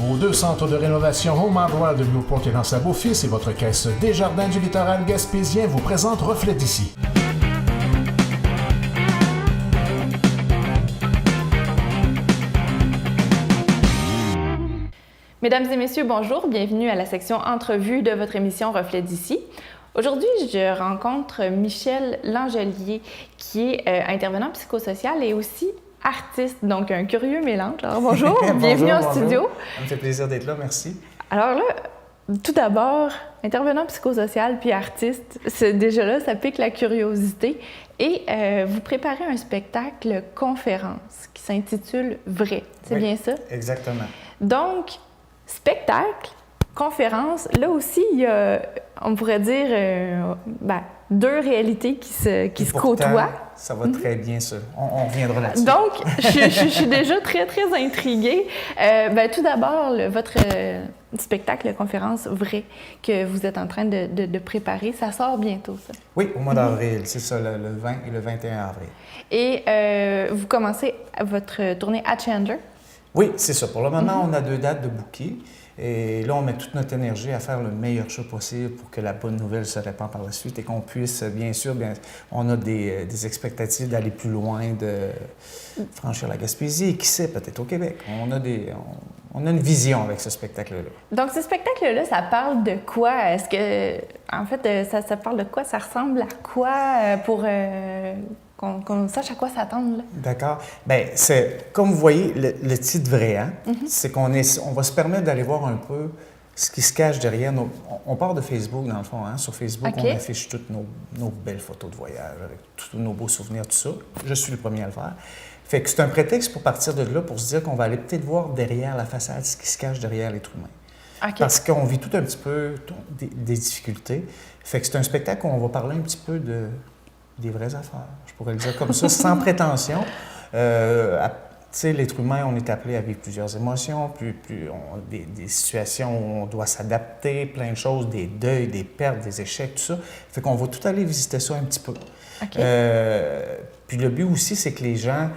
Vos deux centres de rénovation Home Hardware de Newport et dans Beaufils et votre caisse Desjardins du littoral gaspésien vous présentent Reflet d'ici. Mesdames et messieurs, bonjour. Bienvenue à la section entrevue de votre émission Reflet d'ici. Aujourd'hui, je rencontre Michel Langelier, qui est intervenant psychosocial et aussi artiste, donc un curieux mélange. Alors bonjour, bienvenue au studio. Ça me fait plaisir d'être là, merci. Alors là, tout d'abord, intervenant psychosocial puis artiste, déjà là, ça pique la curiosité. Et vous préparez un spectacle conférence qui s'intitule Vrai. C'est bien ça? Exactement. Donc, spectacle, conférence, là aussi, il y a, on pourrait dire, deux réalités qui se côtoient. Ça va très bien, ça. On reviendra là-dessus. Donc, je suis déjà très, très intriguée. Tout d'abord, votre spectacle, conférence Vrai, que vous êtes en train de préparer, ça sort bientôt, ça? Oui, au mois d'avril, c'est ça, le 20 et le 21 avril. Et vous commencez votre tournée à Chandler? Oui, c'est ça. Pour le moment, on a 2 dates de booking. Et là, on met toute notre énergie à faire le meilleur show possible pour que la bonne nouvelle se répande par la suite et qu'on puisse, bien sûr, on a des expectatives d'aller plus loin, de franchir la Gaspésie et qui sait, peut-être au Québec. On a une vision avec ce spectacle-là. Donc, ce spectacle-là, ça parle de quoi? Est-ce que, en fait, ça parle de quoi? Ça ressemble à quoi pour qu'on sache à quoi s'attendre? D'accord. Bien, c'est, comme vous voyez, le titre vrai, hein? C'est on va se permettre d'aller voir un peu ce qui se cache derrière nos... On part de Facebook, dans le fond, hein? Sur Facebook, Okay. On affiche toutes nos belles photos de voyage, avec tous nos beaux souvenirs, tout ça. Je suis le premier à le faire. Fait que c'est un prétexte pour partir de là, pour se dire qu'on va aller peut-être voir derrière la façade ce qui se cache derrière l'être humain. Okay. Parce qu'on vit tout un petit peu des difficultés. Fait que c'est un spectacle où on va parler un petit peu des vraies affaires, je pourrais le dire comme ça, sans prétention. Tu sais, l'être humain, on est appelé à vivre plusieurs émotions, des situations où on doit s'adapter, plein de choses, des deuils, des pertes, des échecs, tout ça. Fait qu'on va tout aller visiter ça un petit peu. Okay. Puis le but aussi, c'est que les gens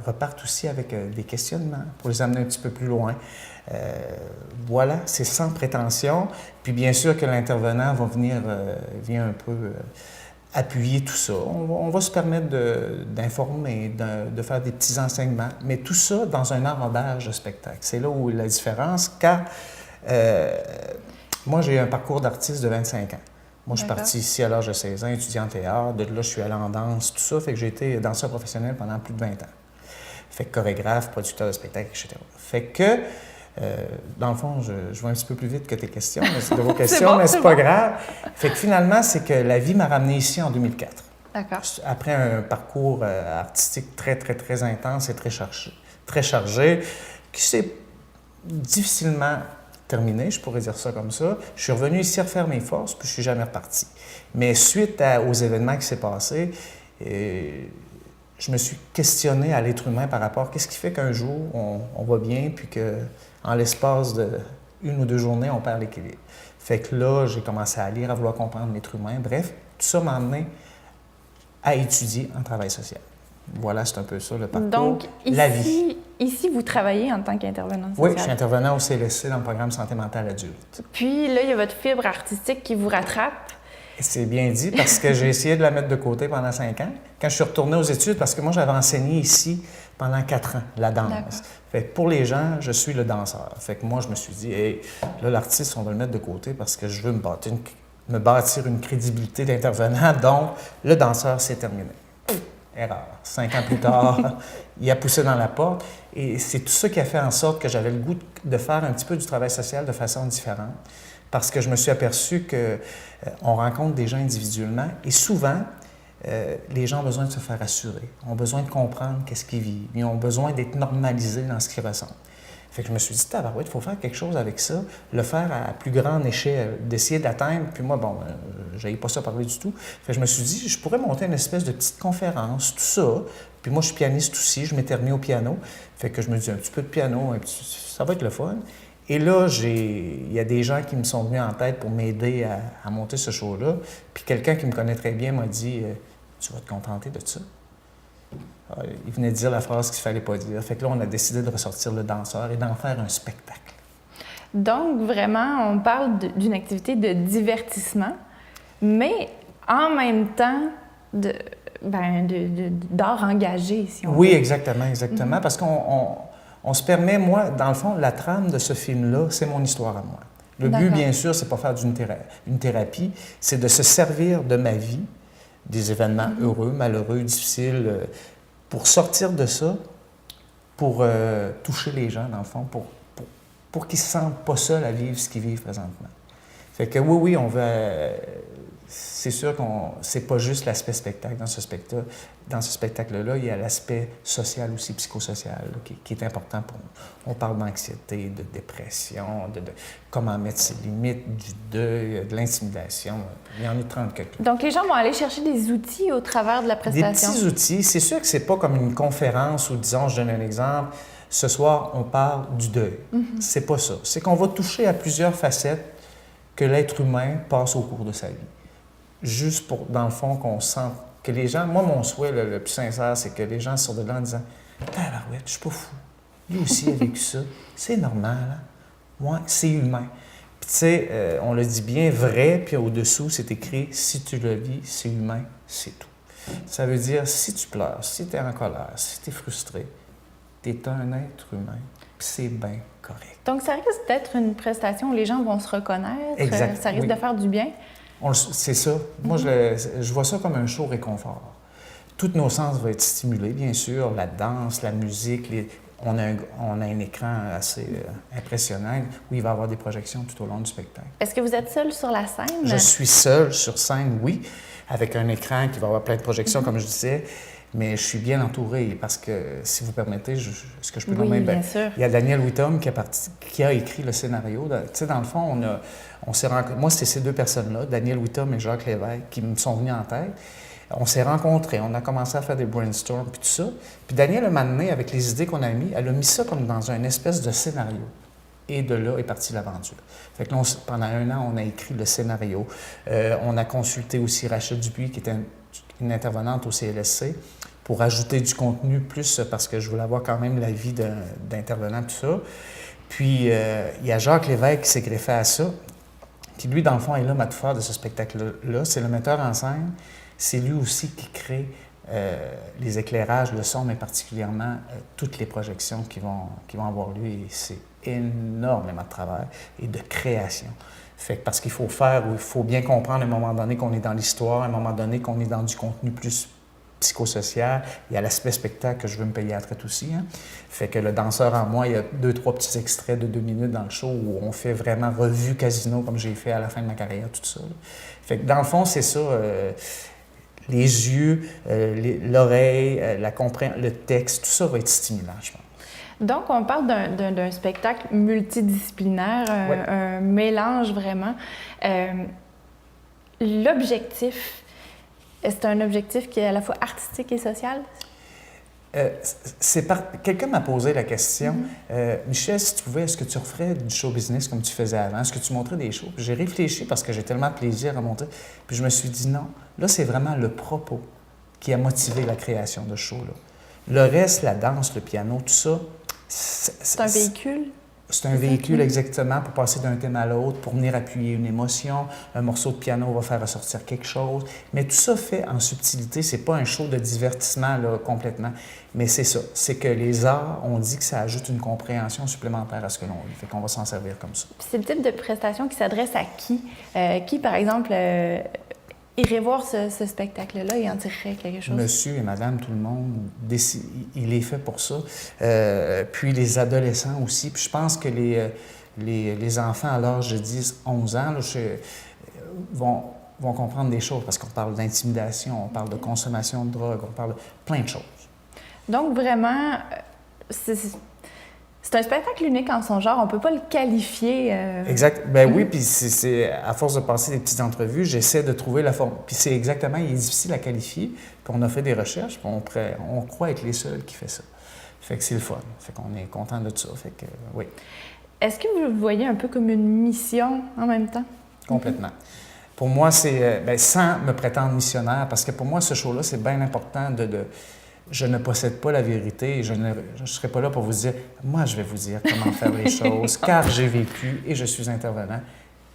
repartent aussi avec des questionnements pour les amener un petit peu plus loin. Voilà, c'est sans prétention. Puis bien sûr que l'intervenant va vient un peu appuyer tout ça. On va se permettre d'informer, de faire des petits enseignements, mais tout ça dans un enrobage de spectacle. C'est là où la différence, car moi, j'ai un parcours d'artiste de 25 ans. Moi, je suis parti ici à l'âge de 16 ans, étudiant en théâtre. De là, je suis allé en danse, tout ça. Fait que j'ai été danseur professionnel pendant plus de 20 ans. Fait que chorégraphe, producteur de spectacle, etc. Fait que, dans le fond, je vais un petit peu plus vite que tes questions, de vos questions, bon, mais c'est pas grave. Fait que finalement, c'est que la vie m'a ramené ici en 2004. D'accord. Après un parcours artistique très, très, très intense et très chargé, qui s'est difficilement terminé, je pourrais dire ça comme ça. Je suis revenu ici refaire mes forces, puis je suis jamais reparti. Mais suite aux événements qui s'est passé, je me suis questionné à l'être humain par rapport à qu'est-ce qui fait qu'un jour, on va bien, puis qu'en l'espace d'1 ou 2 journées, on perd l'équilibre. Fait que là, j'ai commencé à lire, à vouloir comprendre l'être humain. Bref, tout ça m'a amené à étudier en travail social. Voilà, c'est un peu ça le parcours. Donc, la vie. Ici, vous travaillez en tant qu'intervenant social? Oui, je suis intervenant au CLSC dans le programme Santé mentale adulte. Puis là, il y a votre fibre artistique qui vous rattrape. C'est bien dit parce que j'ai essayé de la mettre de côté pendant 5 ans. Quand je suis retourné aux études, parce que moi, j'avais enseigné ici pendant 4 ans, la danse. Fait que pour les gens, je suis le danseur. Fait que moi, je me suis dit, hey, là, l'artiste, on va le mettre de côté parce que je veux me bâtir une crédibilité d'intervenant. Donc, le danseur, c'est terminé. Erreur. 5 ans plus tard, il a poussé dans la porte. Et c'est tout ça qui a fait en sorte que j'avais le goût de faire un petit peu du travail social de façon différente. Parce que je me suis aperçu qu'on rencontre des gens individuellement et souvent, les gens ont besoin de se faire assurer, ont besoin de comprendre qu'est-ce qu'ils vivent, ils ont besoin d'être normalisés dans ce qu'ils ressentent. Fait que je me suis dit, tabarouette, il faut faire quelque chose avec ça, le faire à plus grande échelle, d'essayer d'atteindre. Puis moi, bon, je n'avais pas ça parler du tout. Fait que je me suis dit, je pourrais monter une espèce de petite conférence, tout ça. Puis moi, je suis pianiste aussi, je m'étais remis au piano. Fait que je me dis, un petit peu de piano, ça va être le fun. Et là, il y a des gens qui me sont venus en tête pour m'aider à monter ce show-là. Puis quelqu'un qui me connaît très bien m'a dit, tu vas te contenter de ça. Il venait de dire la phrase qu'il ne fallait pas dire. Fait que là, on a décidé de ressortir le danseur et d'en faire un spectacle. Donc, vraiment, on parle d'une activité de divertissement, mais en même temps d'art engagé, si on veut. Oui, exactement. Parce qu'on se permet, moi, dans le fond, la trame de ce film-là, c'est mon histoire à moi. Le but, bien sûr, c'est pas faire une thérapie, c'est de se servir de ma vie, des événements heureux, malheureux, difficiles, pour sortir de ça, pour toucher les gens, dans le fond, pour qu'ils ne se sentent pas seuls à vivre ce qu'ils vivent présentement. Fait que oui, on veut... c'est sûr qu'on c'est pas juste l'aspect spectacle dans ce spectacle-là, il y a l'aspect social aussi, psychosocial, là, qui est important pour nous. On parle d'anxiété, de dépression, de comment mettre ses limites, du deuil, de l'intimidation. Il y en a 30 quelques. Donc, les gens vont aller chercher des outils au travers de la prestation? Des petits outils. C'est sûr que c'est pas comme une conférence où, disons, je donne un exemple, ce soir, on parle du deuil. C'est pas ça. C'est qu'on va toucher à plusieurs facettes que l'être humain passe au cours de sa vie. Juste pour, dans le fond, qu'on sente que les gens... Moi, mon souhait le plus sincère, c'est que les gens sortent de là en disant « Tabarouette, je suis pas fou. Lui aussi a vécu ça. C'est normal, hein? Ouais, c'est humain. » Puis tu sais, on le dit bien vrai, puis au-dessous, c'est écrit « Si tu le vis, c'est humain, c'est tout. » Ça veut dire, si tu pleures, si tu es en colère, si tu es frustré, tu es un être humain, puis c'est bien correct. Donc, ça risque d'être une prestation où les gens vont se reconnaître. Exact, ça risque de faire du bien. C'est ça. Moi, je vois ça comme un show réconfort. Tous nos sens vont être stimulés, bien sûr. La danse, la musique. On a un écran assez impressionnant où il va y avoir des projections tout au long du spectacle. Est-ce que vous êtes seul sur la scène? Je suis seul sur scène, oui, avec un écran qui va avoir plein de projections, comme je disais. Mais je suis bien entouré parce que, si vous permettez, est-ce que je peux nommer? Bien sûr. Il y a Daniel Wittom qui a écrit le scénario. Tu sais, dans le fond, on s'est rencontrés. Moi, c'est ces deux personnes-là, Daniel Wittom et Jacques Lévesque, qui me sont venus en tête. On s'est rencontrés, on a commencé à faire des brainstorms, puis tout ça. Puis Daniel, un moment donné, avec les idées qu'on a mis, elle a mis ça comme dans une espèce de scénario. Et de là est partie l'aventure. Fait que là, pendant 1 an, on a écrit le scénario. On a consulté aussi Rachel Dupuis, qui était une intervenante au CLSC, pour ajouter du contenu plus, parce que je voulais avoir quand même l'avis d'intervenant, tout ça. Puis, il y a Jacques Lévesque qui s'est greffé à ça, qui, lui, dans le fond, est l'homme à tout faire de ce spectacle-là. C'est le metteur en scène. C'est lui aussi qui crée les éclairages, le son, mais particulièrement toutes les projections qui vont avoir lieu. Et c'est énormément de travail et de création. Fait que parce qu'il faut il faut bien comprendre à un moment donné qu'on est dans l'histoire, à un moment donné qu'on est dans du contenu plus psychosocial. Il y a l'aspect spectacle que je veux me payer à la traite aussi. Hein. Fait que le danseur en moi, il y a 2-3 petits extraits de 2 minutes dans le show où on fait vraiment revue casino comme j'ai fait à la fin de ma carrière, tout ça. Là. Fait que dans le fond, c'est ça. Les yeux, l'oreille, le texte, tout ça va être stimulant, je pense. Donc, on parle d'un spectacle multidisciplinaire, un mélange vraiment. L'objectif, c'est un objectif qui est à la fois artistique et social? Quelqu'un m'a posé la question, Michel, si tu pouvais, est-ce que tu referais du show business comme tu faisais avant? Est-ce que tu montrais des shows? Puis j'ai réfléchi parce que j'ai tellement de plaisir à monter. Puis je me suis dit non. Là, c'est vraiment le propos qui a motivé la création de ce show-là. Le reste, la danse, le piano, tout ça... C'est un véhicule? C'est un véhicule, exactement, pour passer d'un thème à l'autre, pour venir appuyer une émotion. Un morceau de piano va faire ressortir quelque chose. Mais tout ça fait en subtilité. C'est pas un show de divertissement, là, complètement. Mais c'est ça. C'est que les arts, on dit que ça ajoute une compréhension supplémentaire à ce que l'on vit. Fait qu'on va s'en servir comme ça. Puis c'est le type de prestation qui s'adresse à qui? Qui, par exemple, irait voir ce spectacle-là et en tirerait quelque chose? Monsieur et madame, tout le monde, il est fait pour ça. Puis les adolescents aussi. Puis je pense que les enfants à l'âge de 10-11 ans là, vont comprendre des choses parce qu'on parle d'intimidation, on parle de consommation de drogue, on parle de plein de choses. Donc vraiment, c'est un spectacle unique en son genre, on ne peut pas le qualifier. Exact. Ben oui, puis c'est à force de passer des petites entrevues, j'essaie de trouver la forme. Puis c'est exactement, il est difficile à qualifier. Puis on a fait des recherches, puis on croit être les seuls qui fait ça. Fait que c'est le fun. Fait qu'on est content de ça. Fait que oui. Est-ce que vous le voyez un peu comme une mission en même temps? Complètement. Pour moi, c'est sans me prétendre missionnaire, parce que pour moi, ce show-là, c'est bien important je ne possède pas la vérité et je ne serai pas là pour vous dire, moi, je vais vous dire comment faire les choses, car j'ai vécu et je suis intervenant.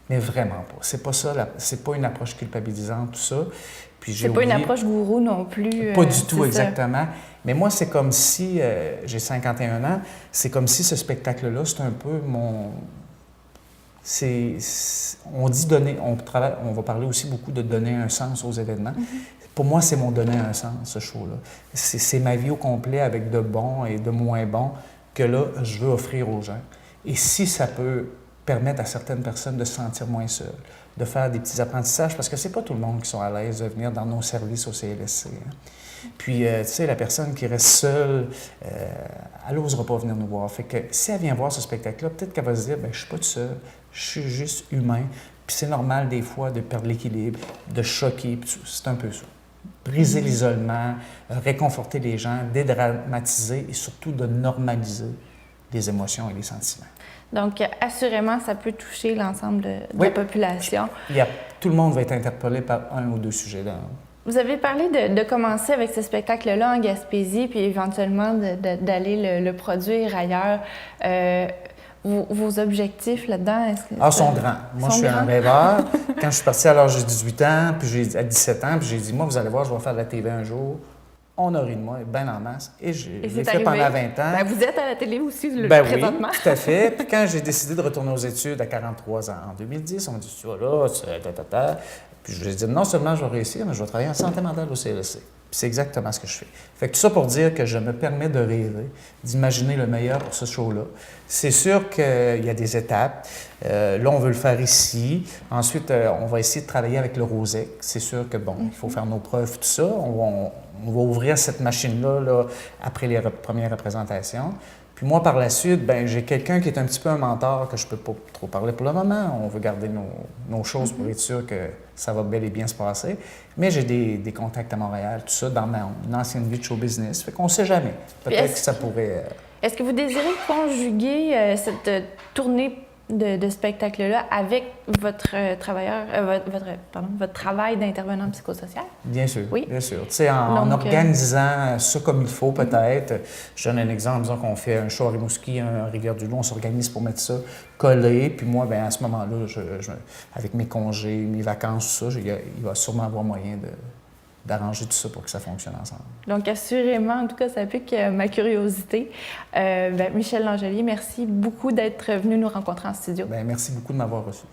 Mais vraiment pas. C'est pas ça, c'est pas une approche culpabilisante, tout ça. Puis c'est pas une approche gourou non plus. Pas du tout, exactement. Mais moi, c'est comme si, j'ai 51 ans, c'est comme si ce spectacle-là, c'est un peu mon... on dit donner, on va parler aussi beaucoup de donner un sens aux événements. Pour moi, c'est mon donner un sens, ce show-là. C'est ma vie au complet avec de bons et de moins bons que là, je veux offrir aux gens. Et si ça peut permettre à certaines personnes de se sentir moins seules, de faire des petits apprentissages, parce que c'est pas tout le monde qui sont à l'aise de venir dans nos services au CLSC. Hein. Puis, tu sais, la personne qui reste seule, elle n'osera pas venir nous voir. Fait que si elle vient voir ce spectacle-là, peut-être qu'elle va se dire, bien, je suis pas toute seule, je suis juste humain. Puis c'est normal des fois de perdre l'équilibre, de choquer, c'est un peu ça. Briser l'isolement, réconforter les gens, dédramatiser et surtout de normaliser les émotions et les sentiments. Donc, assurément, ça peut toucher l'ensemble de la population. Tout le monde va être interpellé par un ou deux sujets. Là. Vous avez parlé de commencer avec ce spectacle-là en Gaspésie, puis éventuellement d'aller le produire ailleurs. Vos objectifs là-dedans, sont grands. Moi, je suis un rêveur. Quand je suis parti à l'âge de 18 ans, puis à 17 ans, puis j'ai dit, moi, vous allez voir, je vais faire de la TV un jour. On a ri de moi, bien en masse. Et j'ai fait pendant 20 ans. Ben, vous êtes à la télé aussi, présentement. Oui, tout à fait. Puis quand j'ai décidé de retourner aux études à 43 ans, en 2010, on m'a dit, tu vois là, Puis je lui ai dit, non seulement je vais réussir, mais je vais travailler en santé mentale au CLSC. Puis c'est exactement ce que je fais. Fait que tout ça pour dire que je me permets de rêver, d'imaginer le meilleur pour ce show-là. C'est sûr qu'il y a des étapes. Là, on veut le faire ici. Ensuite, on va essayer de travailler avec le Rosec. C'est sûr que, bon, il faut faire nos preuves, tout ça. On va ouvrir cette machine-là là, après les premières représentations. Puis moi, par la suite, ben j'ai quelqu'un qui est un petit peu un mentor que je ne peux pas trop parler pour le moment. On veut garder nos choses pour être sûr que ça va bel et bien se passer. Mais j'ai des contacts à Montréal, tout ça, dans mon ancienne vie de show business. Fait qu'on ne sait jamais. Peut-être que ça pourrait... Est-ce que vous désirez conjuguer cette tournée de spectacle-là avec votre travail d'intervenant psychosocial? Bien sûr, oui. Bien sûr. Tu sais, en organisant ça comme il faut, peut-être. Je donne un exemple, disons qu'on fait un show à Rimouski, un Rivière-du-Loup, on s'organise pour mettre ça collé, puis moi, bien, à ce moment-là, avec mes congés, mes vacances, tout ça, il va sûrement avoir moyen d'arranger tout ça pour que ça fonctionne ensemble. Donc, assurément, en tout cas, ça pique ma curiosité. Michel Langelier, merci beaucoup d'être venu nous rencontrer en studio. Bien, merci beaucoup de m'avoir reçu.